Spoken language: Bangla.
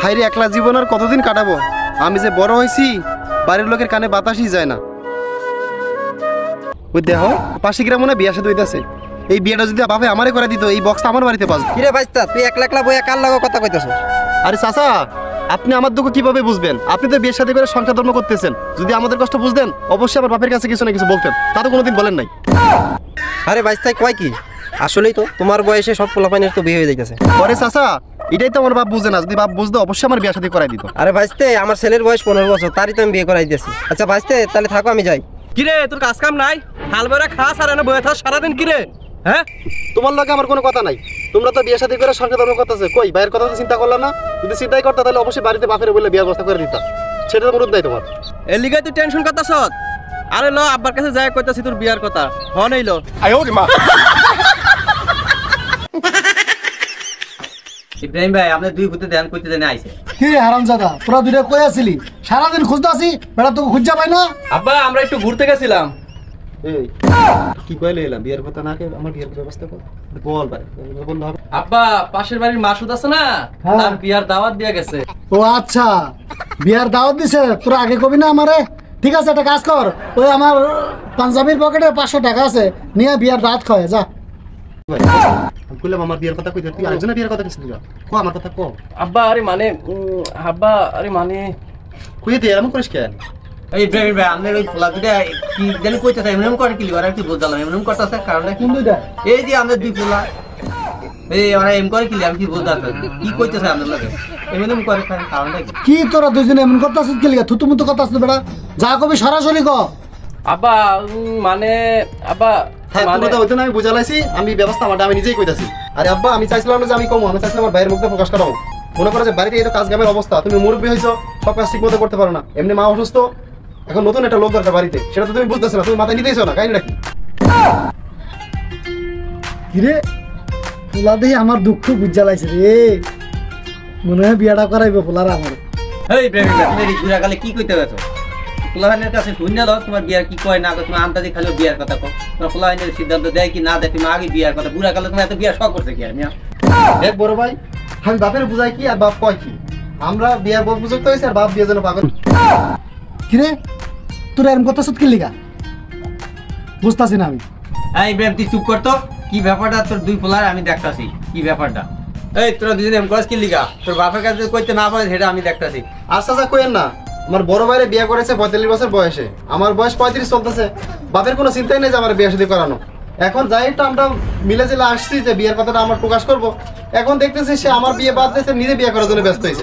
হাইরে একলা জীবন আর কতদিন কাটাবো? আমি যে বড় হয়েছি বাড়ির লোকের কানে বাতাসই যায় না। ওই দেখো পাশে গ্রাম মনে বিয়া সাথে হইতেছে। এই বিয়েটা যদি বাপে আমারে করে দিত এই বক্সটা আমার বাড়িতে বাজতো। কিরে ভাইস্তা তুই একলা একলা বইয়া কার লাগো কথা কইতাছ? আরে চাচা আপনি আমার দুঃখ কিভাবে বুঝবেন? আপনি তো বিয়ের সাথে করে সংসার ধর্ম করতেছেন। যদি আমাদের কষ্ট বুঝতেন অবশ্যই আমার বাপের কাছে কিছু না কিছু বলতেন। তা তো কোনোদিন বলেন নাই। আরে ভাইস্তাই কয় কি? আসলেই তো তোমার বয়সে সব পোলাপাইনের তো বিয়ে হয়ে যাইতেছে। পরে চাচা এটাই তো আমার বাপ বুঝে না। যদি বাপ বুঝতো অবশ্যই আমার বিয়ে সাথে করাই দিত। আরে ভাইস্তে আমার ছেলের বয়স 15 বছর, তারই তো আমি বিয়ে করাই দিয়েছি। আচ্ছা ভাইস্তে তাহলে থাকো, আমি যাই। কিরে তোর কাজ কাম নাই? হাল বেড়া খাস আর এনে বয়ে থাক সারাদিন। কিরে হ্যাঁ তোমার লগে আমার কোনো কথা নাই। তোমরা তো বিয়ে সাথে করে সংসার ধর্ম করতেছে। কই বাইরের কথা তো চিন্তা করলা না? যদি চিন্তাই করতে তাহলে অবশ্যই বাড়িতে বাপের বলে বিয়ে ব্যবস্থা করে দিতাম। সেটা তো অনুরোধ নাই তোমার। এর লিগাই তুই টেনশন করতাছ? আরে ল আব্বার কাছে যাই কইতাছি তোর বিয়ার কথা। হনেই ল ইব্রাহিম ভাই আপনি দুই ভূতে ধ্যান করতে জানে আইছে। কি রে হারামজাদা, তোরা দুইটা কই আছিলি? সারাদিন খুঁজতে আসি, বেড়া তোকে খুঁজা পাই না। আব্বা আমরা একটু ঘুরতে গেছিলাম। এই কি কইলে এলাম বিয়ের কথা না কে আমার বিয়ের ব্যবস্থা কর বল ভাই বললে হবে। আব্বা পাশের বাড়ির মাসুদ আছে না, হ্যাঁ। তার বিয়ার দাওয়াত দিয়ে গেছে। ও আচ্ছা, বিয়ার দাওয়াত দিছে। তোরা আগে কবি না আমারে? ঠিক আছে, একটা কাজ কর, ওই আমার পাঞ্জাবির পকেটে 500 টাকা আছে, নিয়ে বিয়ার দাওয়াত খাওয়া যা। আমি কইলাম আমার বিয়ের কথা কইতে, তুই আরেকজনের বিয়ের কথা কিছু কো আমার কথা কো। আব্বা আরে মানে আব্বা আরে মানে কইতে এমন করিস কেন? এই ইব্রাহিম ভাই আপনার ওই ফোলা দুটা কি জানি কইতেছে এমন করে কি লিবার কি বুঝলাম এমন করতেছে কারণ কি দুইটা এই যে আমাদের দুই ফোলা এই ওরা এম করে কি আমি কি বুঝতাম কি কইতেছে আপনার লাগে এমন করে কারণ কি? কি তোরা দুজনে এমন করতেছিস কি লিগা? থুতুমুতু করতেছিস বেড়া, যা কবি সরাসরি ক। আব্বা মানে আব্বা হ্যাঁ মানে পুরোটা হইতো না, আমি বুঝালাইছি। আমি ব্যবস্থা আমারটা আমি নিজেই কইতাছি। আরে আব্বা আমি চাইছিলাম না যে আমি কমো, আমি চাইছিলাম আমার ভাইয়ের মুখে প্রকাশ করাবো। মনে করো যে বাড়িতে এই তো কাজ কামের অবস্থা, তুমি মুরব্বী হইছো, সব কাজ ঠিক মতো করতে পারো না। এমনি মা অসুস্থ, এখন নতুন একটা লোক দরকার বাড়িতে, সেটা তো তুমি বুঝতেছো না, তুমি মাথায় নিতেইছো না। কাহিনীটা কি? কিরে ফুলা দেখি আমার দুঃখ বুঝা লাগছে রে, মনে হয় বিয়াটা করাইবে ফুলার আমার। এই ইব্রাহিম ভাই তুমি এই ঘুরা গেলে কি কইতে গেছো? ফুলাহানের কাছে শুনে দাও তোমার বিয়ার কি কয় না কয়, তুমি আন্তাজি খালি বিয়ার কথা কও। তোমার ফুলাহানের সিদ্ধান্ত দেয় কি না দেয়, তুমি আগে বিয়ার কথা বুড়া গেলে তুমি এত বিয়ার শখ করছে কি আর মিয়া? দেখ বড় ভাই, আমি বাপের বুঝাই কি আর বাপ কয় কি? আমরা বিয়ার বউ বুঝতে হয়েছে আর বাপ বিয়ের জন্য পাগল। কিরে তোরা এরকম করতেছিস কি লিগা? বুঝতাছি না আমি। এই ইব্রাহিম তুই চুপ করতো। কি ব্যাপারটা তোর দুই ফোলার আমি দেখতাছি কি ব্যাপারটা। এই তোরা দুজনে এম কস কি লিগা? তোর বাপের কাছে কইতে না পারে সেটা আমি দেখতাছি। আর চাচা কইেন না, আমার বড় ভাইরে বিয়ে করেছে 45 বছর বয়সে, আমার বয়স 35 চলতেছে। বাপের কোনো চিন্তাই নেই যে আমার বিয়ে শাদী করানো। এখন যাই একটু আমরা মিলে জেলে আসছি যে বিয়ের কথাটা আমার প্রকাশ করব, এখন দেখতেছি সে আমার বিয়ে বাদ দিয়েছে, নিজে বিয়ে করার জন্য ব্যস্ত হয়েছে।